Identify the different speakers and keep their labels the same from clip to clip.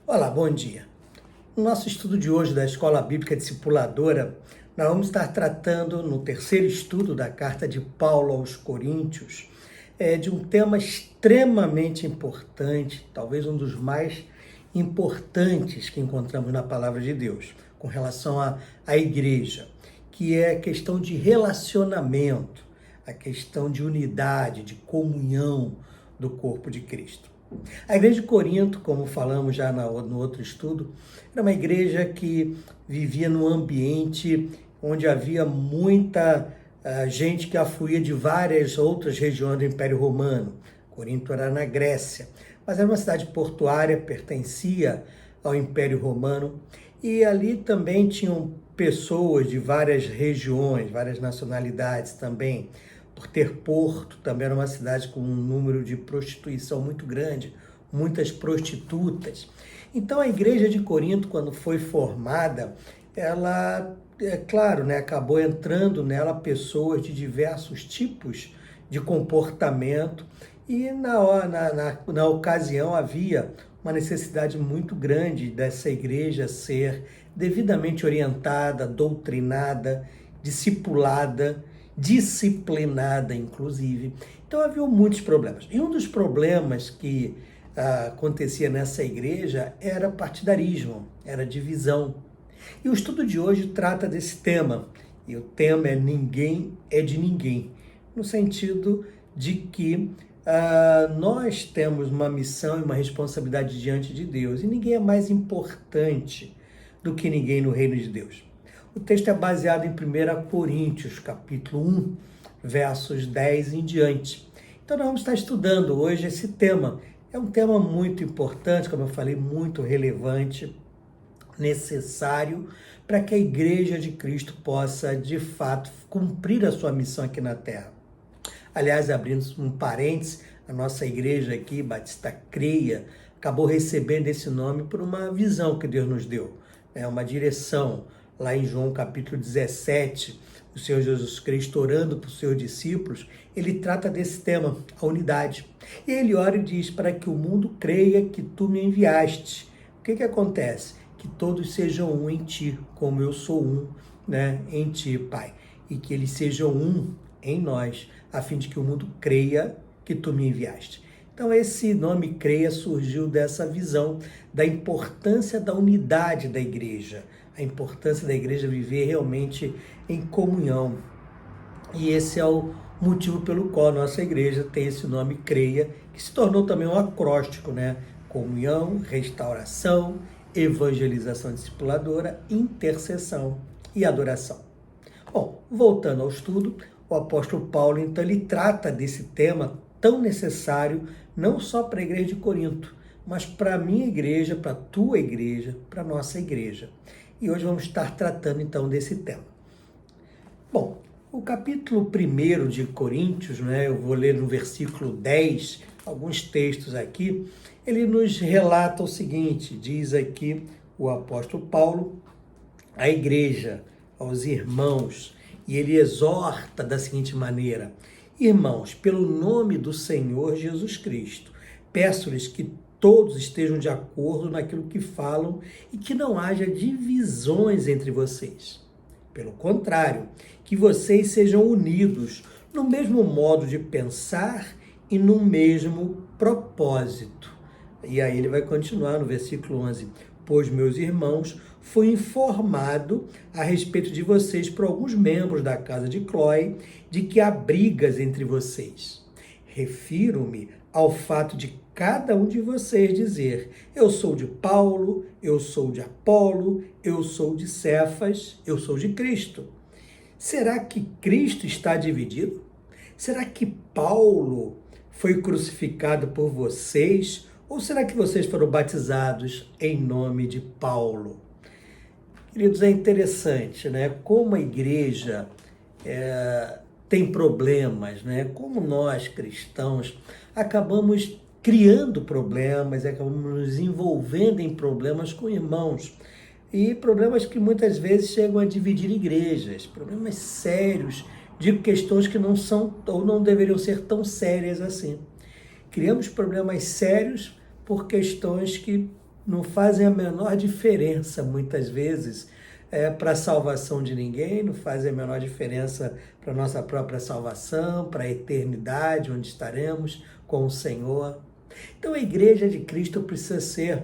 Speaker 1: Olá, bom dia. No nosso estudo de hoje da Escola Bíblica Discipuladora, nós vamos estar tratando, no terceiro estudo da carta de Paulo aos Coríntios, de um tema extremamente importante, talvez um dos mais importantes que encontramos na Palavra de Deus, com relação à igreja, que é a questão de relacionamento, a questão de unidade, de comunhão do corpo de Cristo. A igreja de Corinto, como falamos já no outro estudo, era uma igreja que vivia num ambiente onde havia muita gente que afluía de várias outras regiões do Império Romano. Corinto era na Grécia, mas era uma cidade portuária, pertencia ao Império Romano, e ali também tinham pessoas de várias regiões, várias nacionalidades também. Por ter porto, também era uma cidade com um número de prostituição muito grande, muitas prostitutas. Então a igreja de Corinto, quando foi formada, ela, é claro, acabou entrando nela pessoas de diversos tipos de comportamento e na ocasião havia uma necessidade muito grande dessa igreja ser devidamente orientada, doutrinada, discipulada, disciplinada, inclusive. Então havia muitos problemas. E um dos problemas que acontecia nessa igreja era partidarismo, era divisão. E o estudo de hoje trata desse tema. E o tema é Ninguém é de Ninguém, no sentido de que nós temos uma missão e uma responsabilidade diante de Deus. E ninguém é mais importante do que ninguém no reino de Deus. O texto é baseado em 1 Coríntios, capítulo 1, versos 10 em diante. Então nós vamos estar estudando hoje esse tema. É um tema muito importante, como eu falei, muito relevante, necessário para que a Igreja de Cristo possa, de fato, cumprir a sua missão aqui na Terra. Aliás, abrindo um parênteses, a nossa igreja aqui, Batista Creia, acabou recebendo esse nome por uma visão que Deus nos deu, uma direção. Lá em João capítulo 17, o Senhor Jesus Cristo orando para os seus discípulos, ele trata desse tema, a unidade. E ele ora e diz, para que o mundo creia que tu me enviaste. O que acontece? Que todos sejam um em ti, como eu sou um, em ti, Pai. E que eles sejam um em nós, a fim de que o mundo creia que tu me enviaste. Então esse nome Creia surgiu dessa visão da importância da unidade da igreja, a importância da igreja viver realmente em comunhão. E esse é o motivo pelo qual a nossa igreja tem esse nome Creia, que se tornou também um acróstico, Comunhão, restauração, evangelização discipuladora, intercessão e adoração. Bom, voltando ao estudo, o apóstolo Paulo, então, ele trata desse tema tão necessário, não só para a igreja de Corinto, mas para a minha igreja, para a tua igreja, para a nossa igreja. E hoje vamos estar tratando, então, desse tema. Bom, o capítulo 1 de Coríntios, eu vou ler no versículo 10, alguns textos aqui, ele nos relata o seguinte, diz aqui o apóstolo Paulo, à igreja, aos irmãos, e ele exorta da seguinte maneira: irmãos, pelo nome do Senhor Jesus Cristo, peço-lhes que todos estejam de acordo naquilo que falam e que não haja divisões entre vocês. Pelo contrário, que vocês sejam unidos no mesmo modo de pensar e no mesmo propósito. E aí ele vai continuar no versículo 11. Pois, meus irmãos, fui informado a respeito de vocês por alguns membros da casa de Cloé de que há brigas entre vocês. Refiro-me ao fato de cada um de vocês dizer: eu sou de Paulo, eu sou de Apolo, eu sou de Cefas, eu sou de Cristo. Será que Cristo está dividido? Será que Paulo foi crucificado por vocês? Ou será que vocês foram batizados em nome de Paulo? Queridos, é interessante, Como a igreja tem problemas, Como nós, cristãos, acabamos criando problemas, acabamos nos envolvendo em problemas com irmãos. E problemas que muitas vezes chegam a dividir igrejas, problemas sérios, de questões que não são ou não deveriam ser tão sérias assim. Criamos problemas sérios por questões que não fazem a menor diferença, muitas vezes, para a salvação de ninguém, não fazem a menor diferença para a nossa própria salvação, para a eternidade, onde estaremos com o Senhor. Então a igreja de Cristo precisa ser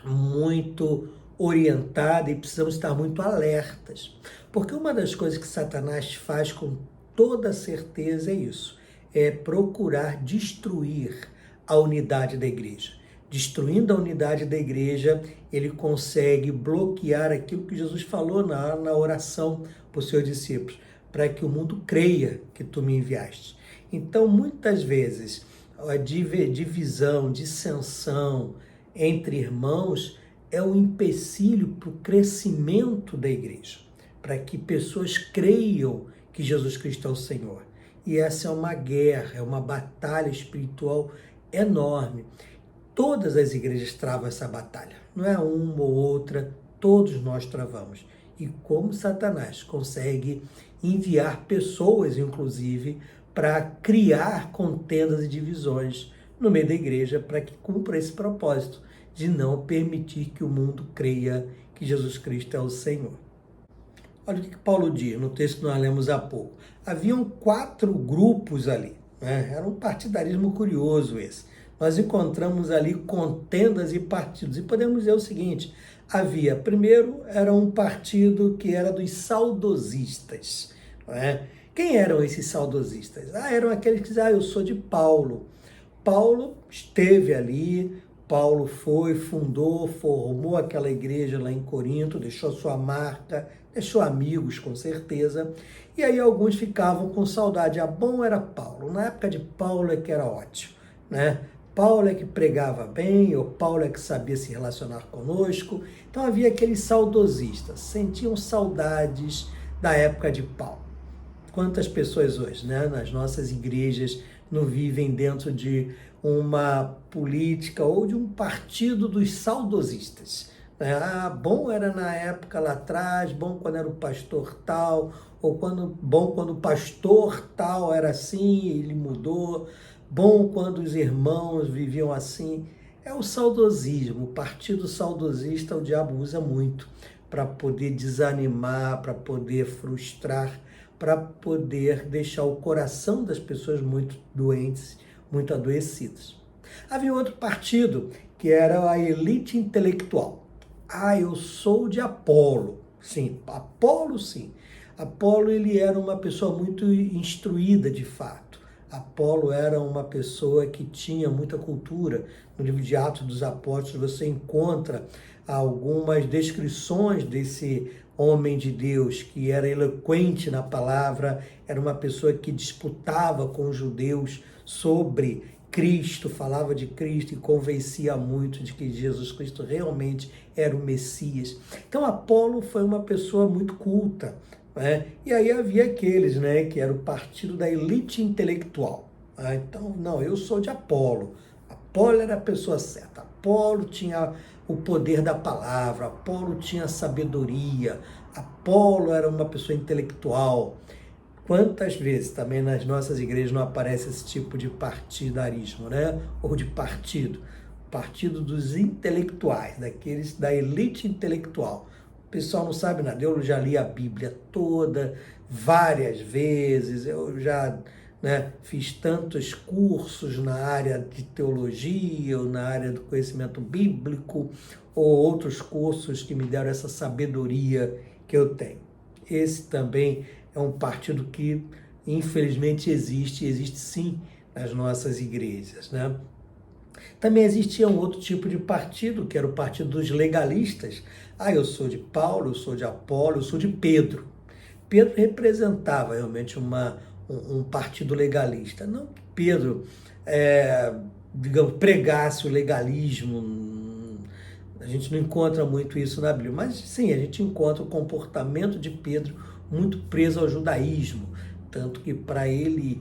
Speaker 1: muito orientada e precisamos estar muito alertas. Porque uma das coisas que Satanás faz com toda certeza é isso, é procurar destruir a unidade da igreja. Destruindo a unidade da igreja, ele consegue bloquear aquilo que Jesus falou na oração para os seus discípulos, para que o mundo creia que tu me enviaste. Então, muitas vezes, a divisão, dissensão entre irmãos é um empecilho para o crescimento da igreja, para que pessoas creiam que Jesus Cristo é o Senhor. E essa é uma guerra, é uma batalha espiritual enorme. Todas as igrejas travam essa batalha, não é uma ou outra, todos nós travamos. E como Satanás consegue enviar pessoas, inclusive, para criar contendas e divisões no meio da igreja, para que cumpra esse propósito de não permitir que o mundo creia que Jesus Cristo é o Senhor. Olha o que Paulo diz no texto que nós lemos há pouco. Haviam 4 grupos ali, né? Era um partidarismo curioso esse. Nós encontramos ali contendas e partidos. E podemos dizer o seguinte, primeiro, era um partido que era dos saudosistas, não é? Quem eram esses saudosistas? Eram aqueles que diziam, eu sou de Paulo. Paulo esteve ali, Paulo foi, fundou, formou aquela igreja lá em Corinto, deixou sua marca, deixou amigos com certeza, e aí alguns ficavam com saudade. Bom era Paulo, na época de Paulo é que era ótimo, né? Paulo é que pregava bem, ou Paulo é que sabia se relacionar conosco. Então havia aqueles saudosistas, sentiam saudades da época de Paulo. Quantas pessoas hoje, né, nas nossas igrejas não vivem dentro de uma política ou de um partido dos saudosistas, né? Bom era na época lá atrás, bom quando era o pastor tal, ou bom quando o pastor tal era assim, ele mudou, bom quando os irmãos viviam assim. É o saudosismo, o partido saudosista o diabo usa muito para poder desanimar, para poder frustrar, para poder deixar o coração das pessoas muito doentes, muito adoecidas. Havia outro partido que era a elite intelectual. Eu sou de Apolo. Sim, Apolo sim. Apolo ele era uma pessoa muito instruída de fato. Apolo era uma pessoa que tinha muita cultura. No livro de Atos dos Apóstolos você encontra algumas descrições desse homem de Deus, que era eloquente na palavra, era uma pessoa que disputava com os judeus sobre Cristo, falava de Cristo e convencia muito de que Jesus Cristo realmente era o Messias. Então Apolo foi uma pessoa muito culta, né? E aí havia aqueles, né, que era o partido da elite intelectual. Então, não, eu sou de Apolo. Apolo era a pessoa certa. Apolo tinha o poder da palavra, Apolo tinha sabedoria, Apolo era uma pessoa intelectual. Quantas vezes também nas nossas igrejas não aparece esse tipo de partidarismo, né? Ou de partido. Partido dos intelectuais, daqueles da elite intelectual. O pessoal não sabe nada. Eu já li a Bíblia toda, várias vezes, eu já fiz tantos cursos na área de teologia, ou na área do conhecimento bíblico, ou outros cursos que me deram essa sabedoria que eu tenho. Esse também é um partido que, infelizmente, existe sim nas nossas igrejas, né? Também existia um outro tipo de partido, que era o partido dos legalistas. Eu sou de Paulo, eu sou de Apolo, eu sou de Pedro. Pedro representava realmente um partido legalista. Não que Pedro, digamos, pregasse o legalismo, a gente não encontra muito isso na Bíblia, mas sim, a gente encontra o comportamento de Pedro muito preso ao judaísmo, tanto que para ele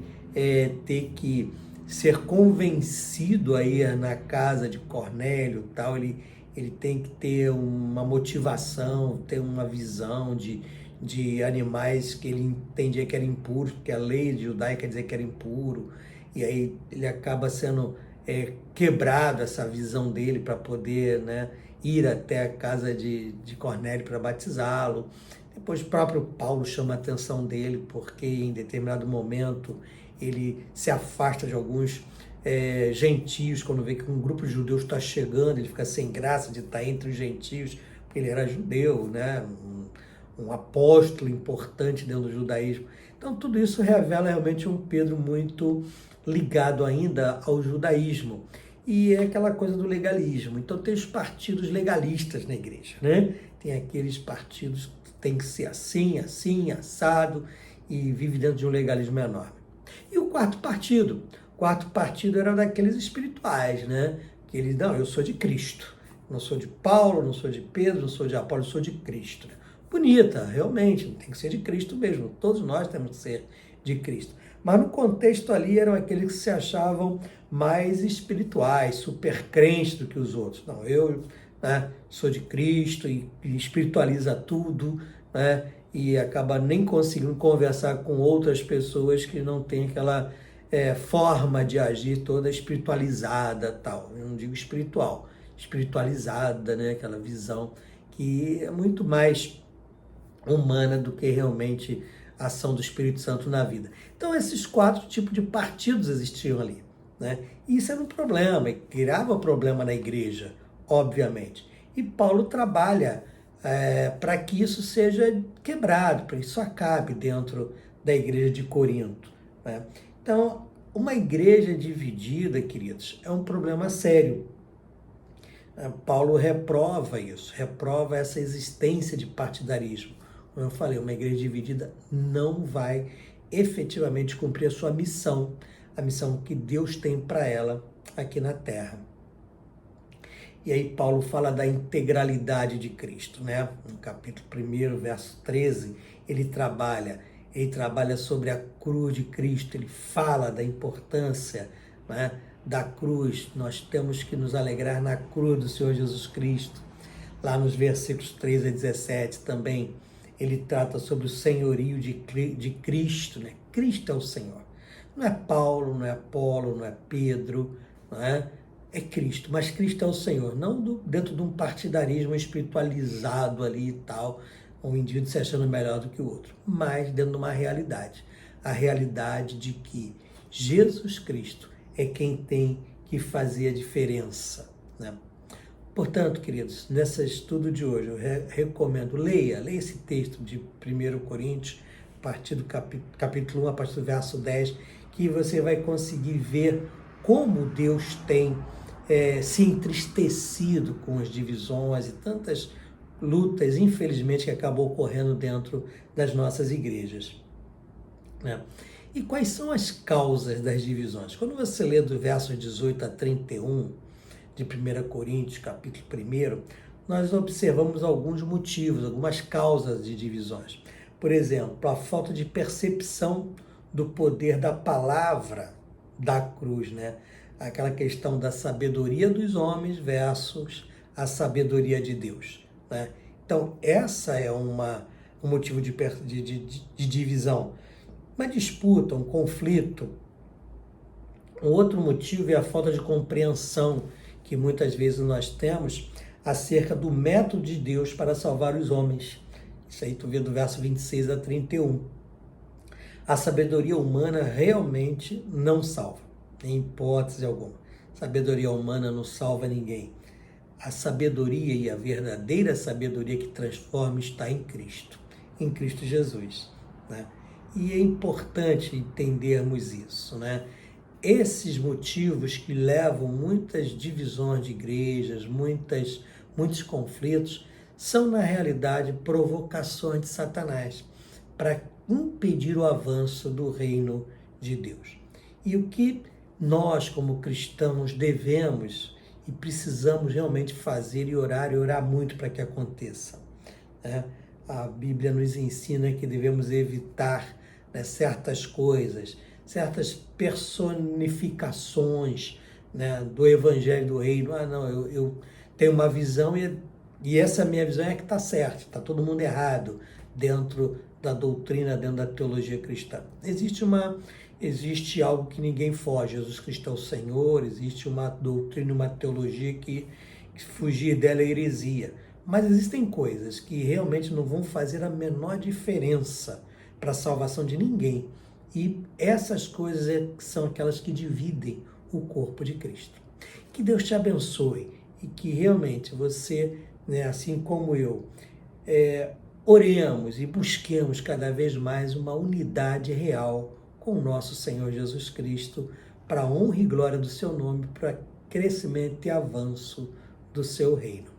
Speaker 1: ter que ser convencido aí na casa de Cornélio, tal, ele tem que ter uma motivação, ter uma visão de animais que ele entendia que eram impuros, porque a lei judaica quer dizer que era impuro, e aí ele acaba sendo quebrado essa visão dele para poder, né, ir até a casa de Cornélio para batizá-lo. Depois o próprio Paulo chama a atenção dele porque em determinado momento ele se afasta de alguns gentios, quando vê que um grupo de judeus está chegando, ele fica sem graça de estar entre os gentios, porque ele era judeu, né, um apóstolo importante dentro do judaísmo. Então tudo isso revela realmente um Pedro muito ligado ainda ao judaísmo. E é aquela coisa do legalismo. Então tem os partidos legalistas na igreja, né? Tem aqueles partidos que tem que ser assim, assim, assado, e vive dentro de um legalismo enorme. E o quarto partido? O quarto partido era daqueles espirituais, né? Que eles, não, eu sou de Cristo. Não sou de Paulo, não sou de Pedro, não sou de Apolo, eu sou de Cristo. Bonita, realmente, tem que ser de Cristo mesmo. Todos nós temos que ser de Cristo. Mas no contexto ali eram aqueles que se achavam mais espirituais, super crentes do que os outros. Não, eu, né, sou de Cristo e espiritualiza tudo, né, e acaba nem conseguindo conversar com outras pessoas que não têm aquela forma de agir toda espiritualizada, tal. Eu não digo espiritual, espiritualizada, né, aquela visão que é muito mais humana do que realmente a ação do Espírito Santo na vida. Então esses 4 tipos de partidos existiam ali, né? E isso era um problema, e criava problema na igreja, obviamente. E Paulo trabalha para que isso seja quebrado, para que isso acabe dentro da igreja de Corinto, né? Então, uma igreja dividida, queridos, é um problema sério. Paulo reprova isso, reprova essa existência de partidarismo. Como eu falei, uma igreja dividida não vai efetivamente cumprir a sua missão, a missão que Deus tem para ela aqui na Terra. E aí Paulo fala da integralidade de Cristo, né? No capítulo 1, verso 13, ele trabalha sobre a cruz de Cristo, ele fala da importância, né, da cruz. Nós temos que nos alegrar na cruz do Senhor Jesus Cristo. Lá nos versículos 13 a 17 também, ele trata sobre o senhorio de Cristo, né? Cristo é o Senhor. Não é Paulo, não é Apolo, não é Pedro, não é? É Cristo, mas Cristo é o Senhor, não dentro de um partidarismo espiritualizado ali e tal, um indivíduo se achando melhor do que o outro, mas dentro de uma realidade, a realidade de que Jesus Cristo é quem tem que fazer a diferença, né? Portanto, queridos, nesse estudo de hoje, eu recomendo, leia esse texto de 1 Coríntios, a partir do capítulo 1, a partir do verso 10, que você vai conseguir ver como Deus tem se entristecido com as divisões e tantas lutas, infelizmente, que acabam ocorrendo dentro das nossas igrejas, né? E quais são as causas das divisões? Quando você lê do verso 18 a 31, de 1 Coríntios, capítulo 1, nós observamos alguns motivos, algumas causas de divisões. Por exemplo, a falta de percepção do poder da palavra da cruz, né? Aquela questão da sabedoria dos homens versus a sabedoria de Deus, né? Então, essa é um motivo de divisão. Uma disputa, um conflito. Um outro motivo é a falta de compreensão que muitas vezes nós temos acerca do método de Deus para salvar os homens. Isso aí tu vê do verso 26 a 31. A sabedoria humana realmente não salva, em hipótese alguma. Sabedoria humana não salva ninguém. A sabedoria e a verdadeira sabedoria que transforma está em Cristo Jesus, né? E é importante entendermos isso, né? Esses motivos que levam muitas divisões de igrejas, muitos conflitos, são na realidade provocações de Satanás para impedir o avanço do reino de Deus. E o que nós, como cristãos, devemos e precisamos realmente fazer e orar muito para que aconteça, né? A Bíblia nos ensina que devemos evitar, né, certas coisas, certas personificações, né, do evangelho do reino. Não, eu tenho uma visão e essa minha visão é que está certa, está todo mundo errado dentro da doutrina, dentro da teologia cristã. Existe uma existe algo que ninguém foge. Jesus Cristo é o Senhor, existe uma doutrina, uma teologia que fugir dela é heresia. Mas existem coisas que realmente não vão fazer a menor diferença para a salvação de ninguém. E essas coisas são aquelas que dividem o corpo de Cristo. Que Deus te abençoe e que realmente você, né, assim como eu, oremos e busquemos cada vez mais uma unidade real com o nosso Senhor Jesus Cristo, para a honra e glória do seu nome, para crescimento e avanço do seu reino.